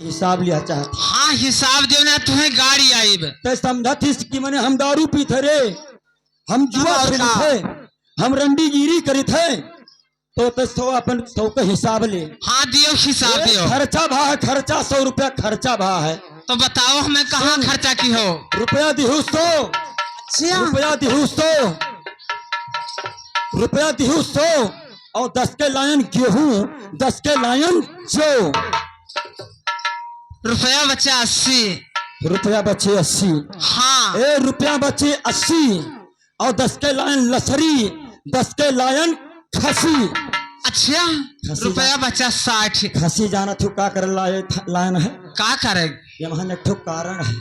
हिसाब लिया चाहती। हाँ हिसाब दे ना तुम्हें गाड़ी आईब तो समझा थी कि मैंने हम दारू पी थे रे, हम जुआ खेली थे, हम रंडीगिरी करी थे, तो अपन 100 का हिसाब ले। हाँ दियो हिसाब दियो। खर्चा भा है, खर्चा 100 रुपया खर्चा भा है। तो बताओ हमें कहाँ खर्चा की हो। रुपया दिहुस तो, रुपया दिहुस तो, रुपया दिहुस तो, और 10 के लायन गेहूं, 10 के लायन जो। रुपया बचे 80। रुपया बचे 80। हाँ ए रुपया बचे 80 और 10 के लायन लसरी, 10 के लायन खसी। अच्छा रुपया बचा 60। खसी जाना थू का कर लायन है, का करे यहाँ एक कारण है।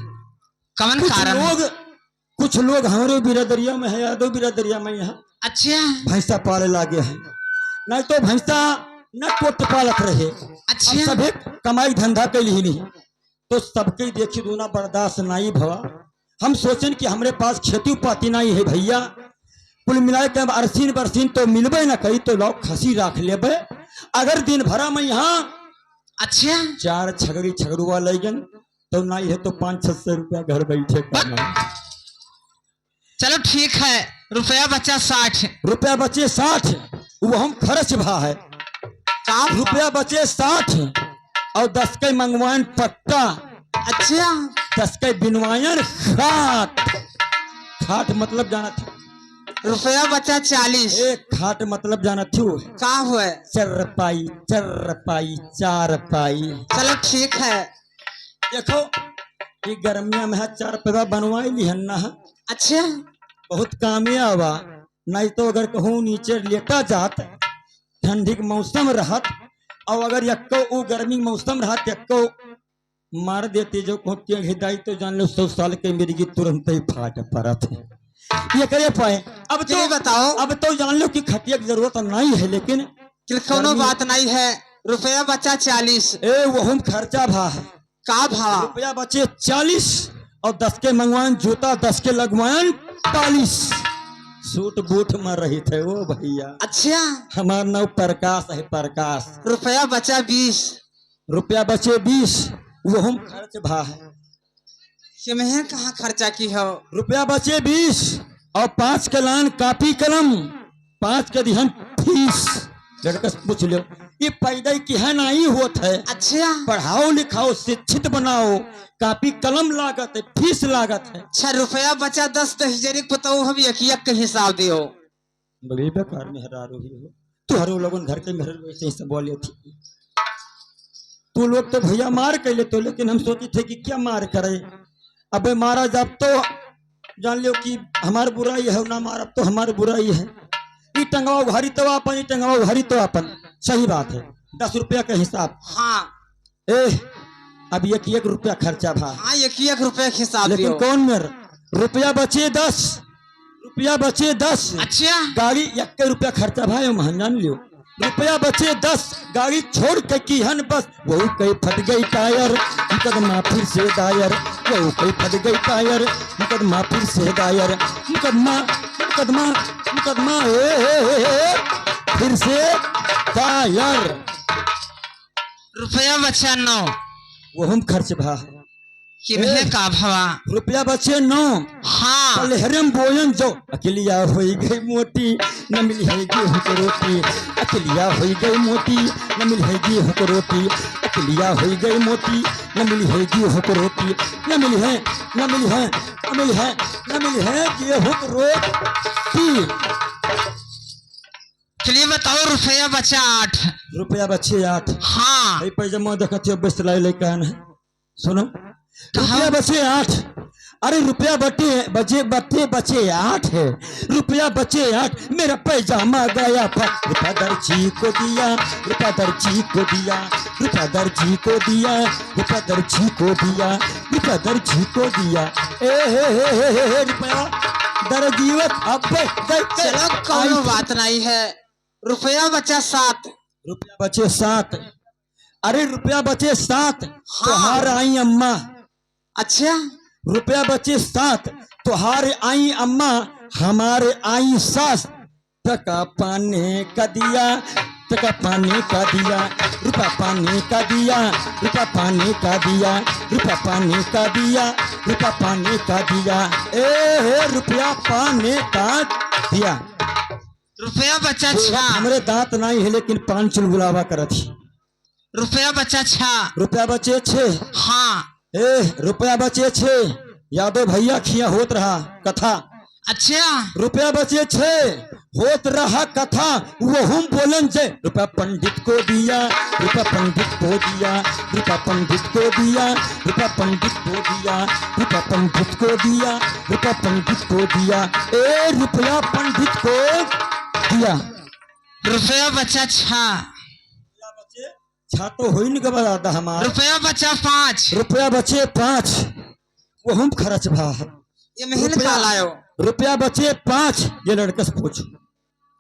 कमन कारण लोग, कुछ लोग हमारे बिरादरिया में है, यादव बिरादरिया में यहाँ अच्छा भैंसा पाले लागे है। नहीं तो भैंसा न कोट पालत रहे। अच्छा सभी कमाई धंधा के लिए नहीं, तो सबके देखी दूना बर्दाश्त नहीं भवा। हम सोचें कि हमारे पास खेती पाती नहीं है भैया, कुल मिलाए के अरसीन बरसीन तो मिलबे न कही, तो लोग खसी राख लेबे। अगर दिन भरा में यहाँ अच्छा 4 छगड़ी छगड़ुआ लगन तो नहीं है तो 500-600 रुपया घर बैठे करना। चलो ठीक है, रुपया बचा 60। रुपया बचे 60, वो हम खर्च भा है। रुपया बचे 60 और 10 के मंगवान पट्टा। अच्छा 10 के बिनवायन खाट। खाट मतलब जाना था। रुपया बचा 40। एक खाट मतलब जाना थी का हुए 4 रुपये, 4 रुपये, 4 रुपये। चलो ठीक है। देखो ये गर्मिया में 4 रुपया बनवाई ली है ना। अच्छा बहुत कामयाब, नहीं तो अगर कहूँ नीचे लेटा जात, ठंडी के मौसम रहत, और अगर यक्को वो गर्मी मौसम रहत यक्को मार देते जो हिदाई, तो जान लो 100 साल के मिर्गी तुरंत ही फाट पड़त है। ये करे पाए। अब तो बताओ, अब तो जान लो कि खटिया की जरूरत नहीं है, लेकिन कोनो बात नहीं है। रुपया बचा 40। ए वो हम खर्चा भा है। का भाव? रुपया बचे 40 और 10 के मंगवान जूता, 10 के लगवान 40। सूट बूट में रही थे वो भैया। अच्छा हमारा नाम प्रकाश है, प्रकाश। रुपया बचा 20। रुपया बचे 20, वो हम खर्च भा है। कहाँ खर्चा की हो? रुपया बचे 20 और 5 के लान कापी कलम, 5 के दिहन फीस। लड़का पूछ लो ये पैदा की है नहीं होत है। अच्छा पढ़ाओ लिखाओ शिक्षित बनाओ, कापी कलम लागत है, फीस लागत है। अच्छा रुपया बचा 10 बताओ, हम एक के हिसाब दियो। बड़ी बेकार में हरा रही हो तू। हरो लोगन घर के मेहर वैसे ही सब बोले थी। तू लोग तो भैया मार कर ले तो, लेकिन हम सोचे थे कि क्या मार करे। अबे मारा जब तो जान लो कि हमारी बुराई है, ना मारा तो हमारी बुराई है। ये टंगाओ घरी तो अपन, ये टंगाओ घरी तो अपन। सही बात है। 10 रुपया का हिसाब। हाँ ए अब 1-1 रुपया खर्चा भा। हाँ 1-1 रुपया हिसाब। लेकिन कौन मेरा रुपया बचे 10, रुपया बचे 10। अच्छा गाड़ी 1 रुपया खर्चा भाई महंगान लियो। रुपया बचे 10, गाड़ी छोड़ के की हन बस, वो कहीं फट गई टायर, मुकदमा फिर से दायर। वो कहीं फट गई टायर, मुकदमा फिर से दायर। मुकदमा मुकदमा मुकदमा फिर से दायर। रुपया बचा 9, वो हम खर्च भा। किन्हें का भवा? रुपया बचे 9। हाँ हरम बोयन जो अकेलिया हो गई मोटी, न मिली है गेहूं की रोटी। अकेलिया हो गई मोटी, न मिली है गेहूं की रोटी। अकेलिया हो गई मोटी, न मिली है गेहूं की रोटी। न मिली है, न मिली है, न मिली है, न मिली है गेहूं की रोटी। चलिए बताओ रुपया बचा 8। रुपया बचे 8। हाँ पैजामा देखते बस लाई कहन है। सुनो रुपया बचे 8। अरे रुपया बचे 8 है। रुपया बचे 8, मेरा पैजामा गया फट। रुपया दर्जी को दिया, रुपया दर्जी को दिया, रुपया दर्जी को दिया, रुपया दर्जी को दिया, रुपया दर्जी को दिया। ए रुपया दर्जीवत अब चलो कोई बात नहीं है। रुपया बचा 7। रुपया बचे 7। अरे रुपया बचे 7। तुहार आई अम्मा। अच्छा रुपया बचे 7, तुहारे आई अम्मा, हमारे आई सास। टका पाने का दिया, टका पानी का दिया, रुपया पानी का दिया, रुपया पानी का दिया, रुपया पानी का दिया, रुपया पानी का दिया, ए रुपया पानी का दिया। रुपया बचा छा, हमरे दांत नहीं है लेकिन पान चुलबुलावा करत ही। रुपया बचा छा, रुपया बचे छे, हाँ रुपया बचे छे, यादव भैया खिया होत रहा कथा। अच्छा रुपया बचे छे होत रहा कथा, वो हम बोलन जे रुपया पंडित को दिया, रुपया पंडित को दिया, रुपया पंडित को दिया, रुपया पंडित को दिया, रुपया पंडित को दिया, रुपया पंडित को दिया, ए रुपया पंडित को दिया। रुपया बचा छा, छा तो हो ही नहीं गबराता हमारा। रुपया बचा 5, रुपया बचे 5, वो हम खर्च भा। ये महीन का लायो। रुपया बचे 5, ये लड़का से पूछो,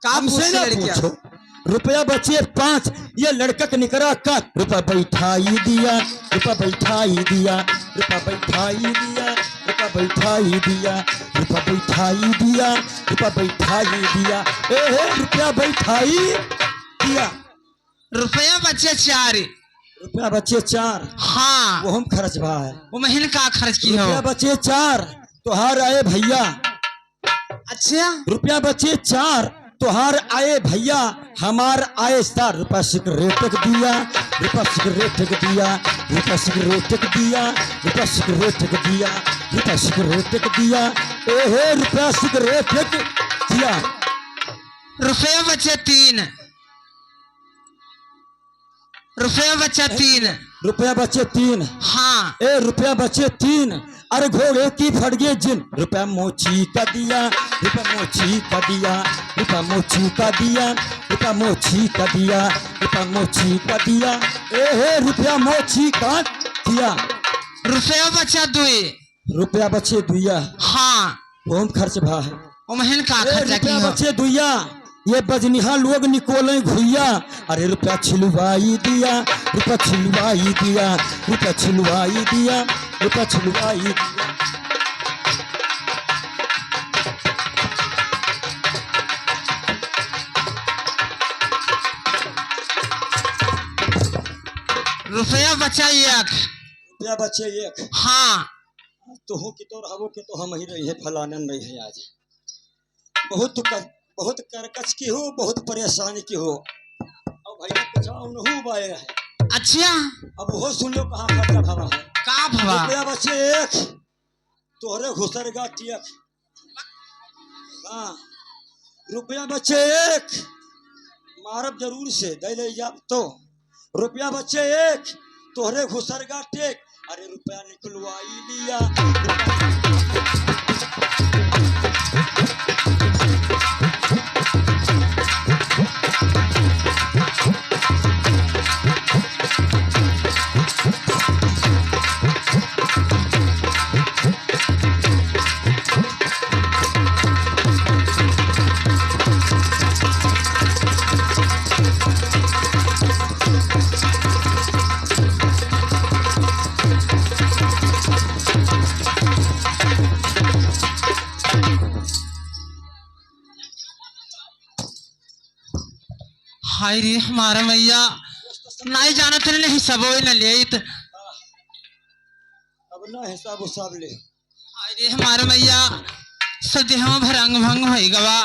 हमसे ना पूछो। रुपया बचे 5, ये लड़का के निकरा का रुपया बैठाई दिया, रुपया बैठाई दिया, रुपया बैठाई दिया, रुपया बैठाई दिया, रुपया बैठाई दिया, रुपया बैठाई दिया, रुपया बैठाई दिया। रुपया बचे 4, रुपया बचे 4, हाँ वो हम खर्च भा है। वो महीन का खर्च की हो। रुपया बचे 4, तोहार आए भैया। अच्छा रुपया बचे 4, तोहार आए भैया, हमार आए 4। रुपया सिगरेट दिया, रुपया सिगरेट दिया, रुपया सिगरेट दिया, रुपया सिगरेट दिया, रुपया सिगरेट दिया, रुपया सिगरेट दिया। रुपया बचे 3, रुपया बचा 3, रुपया बचे 3, हाँ रुपया बचे 3, अरे घोड़े की फड़गे जिन। रुपया मोची का दिया, रुपया मोची का दिया, रुपया मोची का दिया, रुपया मोची का दिया, रुपया मोची का दिया, रुपया मोची का दिया। रुपया बचा 2, रुपया बचे 2, हाँ होम खर्च भा है। वो महीन का खर्चा की रुपया हो। बचे 2, ये बजनिहा लोग निकोले घुइया, अरे रुपया छिलवाई दिया, रुपया छिलवाई दिया, रुपया छिलवाई दिया, रुपया छिलवाई दिया। रुपया बचा 1, रुपया बचे 1, हाँ तो हो कि तो रहो कि तो हम ही रही है, फलाना नहीं है। आज बहुत करकच की हो, बहुत परेशानी की हो। अब भैया कुछ नहीं बाए है। अच्छा अब वो सुन लो कहाँ खर्चा भरा है। का भवा। रुपया बचे 1, तोहरे घुसरगा टियक। हाँ रुपया बचे 1, मारब जरूर से दे ले जा तो। रुपया बचे 1, तोहरे घुसरगा टेक, अरे रुपया निकलवाई लिया। हाय रे हमारा मैया, नहीं जाना तेरे ने हिसाब हो न ले इत। अब ना हिसाब उसाब ले। हाय रे हमारा मैया, सदी हम भरंग भंग होई गवा।